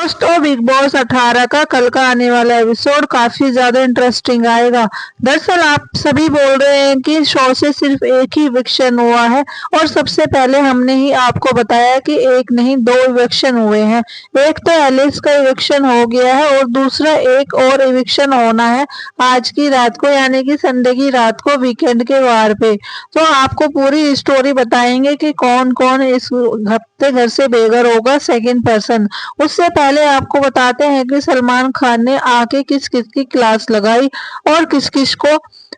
दोस्तों big boss 18 का कल का आने वाला एपिसोड काफी ज्यादा इंटरेस्टिंग आएगा। दरअसल आप सभी बोल रहे हैं कि शो से सिर्फ एक ही इविक्शन हुआ है और सबसे पहले हमने ही आपको बताया कि एक नहीं दो इविक्शन हुए हैं। एक तो एलिस का इविक्शन हो गया है और दूसरा एक और इविक्शन होना है आज की रात को, यानी कि संडे की रात को, वीकेंड के वार पे। तो आपको पूरी स्टोरी बताएंगे कि कौन कौन इस हफ्ते घर से बेघर होगा, सेकंड पर्सन। उससे पहले आपको बताते हैं कि सलमान खान ने आके किस किस की क्लास लगाई और किस किस को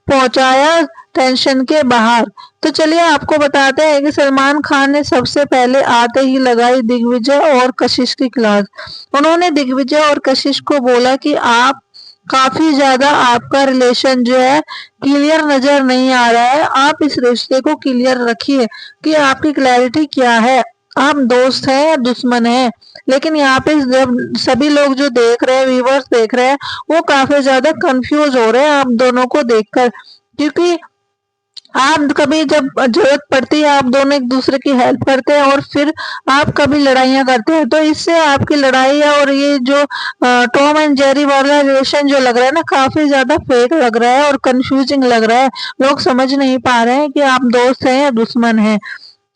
पहुंचाया टेंशन के बाहर। तो चलिए आपको बताते हैं कि सलमान खान ने सबसे पहले आते ही लगाई दिग्विजय और कशिश की क्लास। उन्होंने दिग्विजय और कशिश को बोला कि आप काफी ज्यादा आपका रिलेशन जो है क्लियर नजर नहीं आ रहा है, आप इस रिश्ते को क्लियर रखिए कि आपकी क्लैरिटी क्या है, आप दोस्त हैं या दुश्मन हैं। लेकिन यहाँ पे जब सभी लोग जो देख रहे हैं, व्यूवर्स देख रहे हैं, वो काफी ज्यादा कंफ्यूज हो रहे हैं आप दोनों को देखकर, क्योंकि आप कभी जब जरूरत पड़ती है आप दोनों एक दूसरे की हेल्प करते हैं और फिर आप कभी लड़ाइयाँ करते हैं। तो इससे आपकी लड़ाई और ये जो टॉम एंड जेरी वाला रिलेशन जो लग रहा है ना, काफी ज्यादा फेक लग रहा है और कंफ्यूजिंग लग रहा है। लोग समझ नहीं पा रहे हैं कि आप दोस्त हैं या दुश्मन हैं।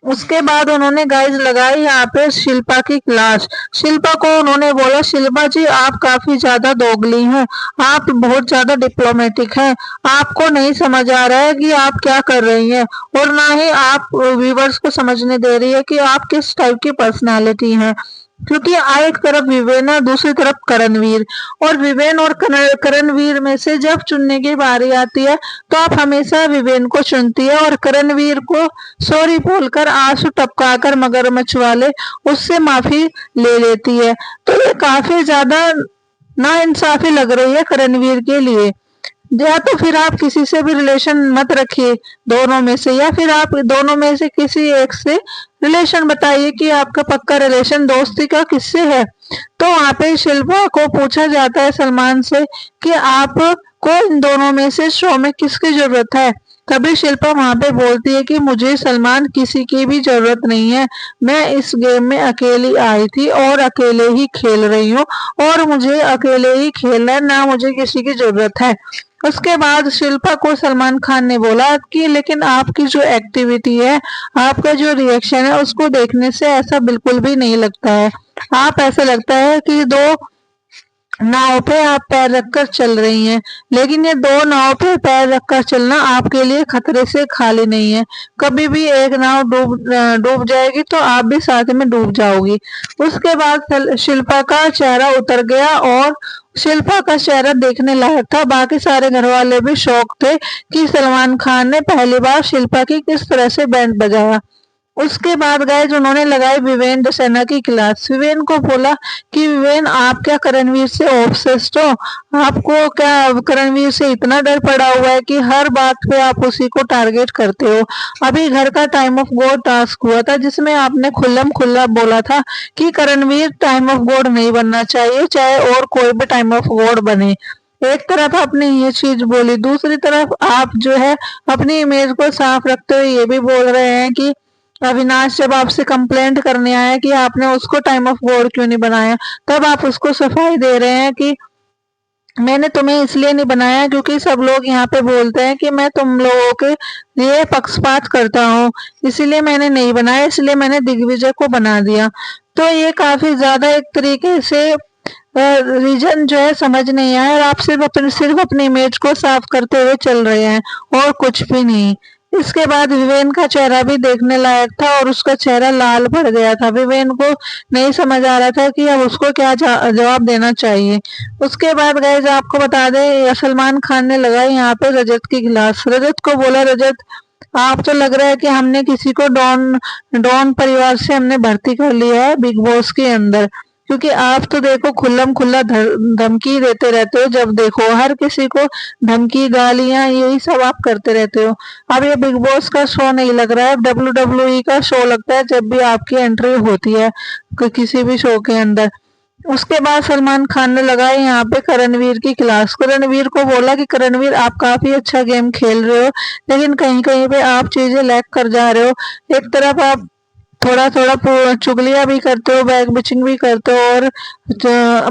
उसके बाद उन्होंने गाइज लगाई यहाँ पे शिल्पा की क्लास। शिल्पा को उन्होंने बोला, शिल्पा जी आप काफी ज्यादा दोगली हैं, आप बहुत ज्यादा डिप्लोमेटिक हैं, आपको नहीं समझ आ रहा है कि आप क्या कर रही हैं और ना ही आप व्यूवर्स को समझने दे रही है कि आप किस टाइप की पर्सनालिटी हैं। क्योंकि एक तरफ विवेन है, दूसरी तरफ करणवीर, और विवेन और करणवीर में से जब चुनने की बारी आती है तो आप हमेशा विवेन को चुनती है और करणवीर को सॉरी बोलकर आंसू टपकाकर मगरमच्छ वाले उससे माफी ले लेती है। तो ये काफी ज्यादा नाइंसाफी लग रही है करणवीर के लिए। या तो फिर आप किसी से भी रिलेशन मत रखिए दोनों में से, या फिर आप दोनों में से किसी एक से रिलेशन बताइए कि आपका पक्का रिलेशन दोस्ती का किससे है। तो वहां पे शिल्पा को पूछा जाता है सलमान से कि आपको इन दोनों में से शो में किसकी जरूरत है। तभी शिल्पा वहां पे बोलती है कि मुझे सलमान किसी की भी जरूरत नहीं है, मैं इस गेम में अकेली आई थी और अकेले ही खेल रही हूँ और मुझे अकेले ही खेलना है, ना मुझे किसी की जरूरत है। उसके बाद शिल्पा को सलमान खान ने बोला कि लेकिन आपकी जो एक्टिविटी है, आपका जो रिएक्शन है, उसको देखने से ऐसा बिल्कुल भी नहीं लगता है। आप ऐसा लगता है कि दो नाव पे आप पैर रखकर चल रही हैं, लेकिन ये दो नाव पे पैर रखकर चलना आपके लिए खतरे से खाली नहीं है। कभी भी एक नाव डूब जाएगी तो आप भी साथ में डूब जाओगी। उसके बाद शिल्पा का चेहरा उतर गया और शिल्पा का चेहरा देखने लायक था। बाकी सारे घर वाले भी शौक थे कि सलमान खान ने पहली बार शिल्पा की किस तरह से बैंड बजाया। उसके बाद गाइज उन्होंने लगाई विवेन दसेना की क्लास। विवेन को बोला कि विवेन आप क्या करणवीर से ऑब्सेस्ड हो, आपको क्या करणवीर से इतना डर पड़ा हुआ है कि हर बात पे आप उसी को टारगेट करते हो। अभी घर का टाइम ऑफ गॉड टास्क हुआ था जिसमें आपने खुल्लम खुल्ला बोला था कि करणवीर टाइम ऑफ गॉड नहीं बनना चाहिए, चाहे और कोई भी टाइम ऑफ गॉड बने। एक तरफ आपने ये चीज बोली, दूसरी तरफ आप जो है अपनी इमेज को साफ रखते हुए ये भी बोल रहे हैं कि अविनाश जब आपसे कंप्लेंट करने आया कि आपने उसको टाइम ऑफ गॉड क्यों नहीं बनाया, तब आप उसको सफाई दे रहे हैं कि मैंने तुम्हें इसलिए नहीं बनाया क्योंकि सब लोग यहाँ पे बोलते हैं कि मैं तुम लोगों के लिए पक्षपात करता हूँ, इसीलिए मैंने नहीं बनाया, इसलिए मैंने दिग्विजय को बना दिया। तो ये काफी ज्यादा एक तरीके से रीजन जो है समझ नहीं आया और आप सिर्फ अपनी इमेज को साफ करते हुए चल रहे हैं और कुछ भी नहीं। इसके बाद विवेन का चेहरा भी देखने लायक था और उसका चेहरा लाल पड़ गया था। विवेन को नहीं समझ आ रहा था कि अब उसको क्या जवाब देना चाहिए। उसके बाद गाइस आपको बता दें सलमान खान ने लगाई यहाँ पे रजत की क्लास। रजत को बोला, रजत आप तो लग रहा है कि हमने किसी को डॉन डॉन परिवार से हमने भर्ती कर लिया है बिग बॉस के अंदर, क्योंकि आप तो देखो खुल्लम खुल्ला धमकी देते रहते हो, जब देखो हर किसी को धमकी गालियां यही सब आप करते रहते हो। अब ये बिग बॉस का शो नहीं लग रहा है, WWE का शो लगता है जब भी आपकी एंट्री होती है किसी भी शो के अंदर। उसके बाद सलमान खान ने लगाई यहाँ पे करणवीर की क्लास। करणवीर को बोला कि करणवीर आप काफी अच्छा गेम खेल रहे हो, लेकिन कहीं कहीं पे आप चीजें लैक कर जा रहे हो। एक तरफ आप थोड़ा थोड़ा चुगलियां भी करते हो, बैक बिचिंग भी करते हो और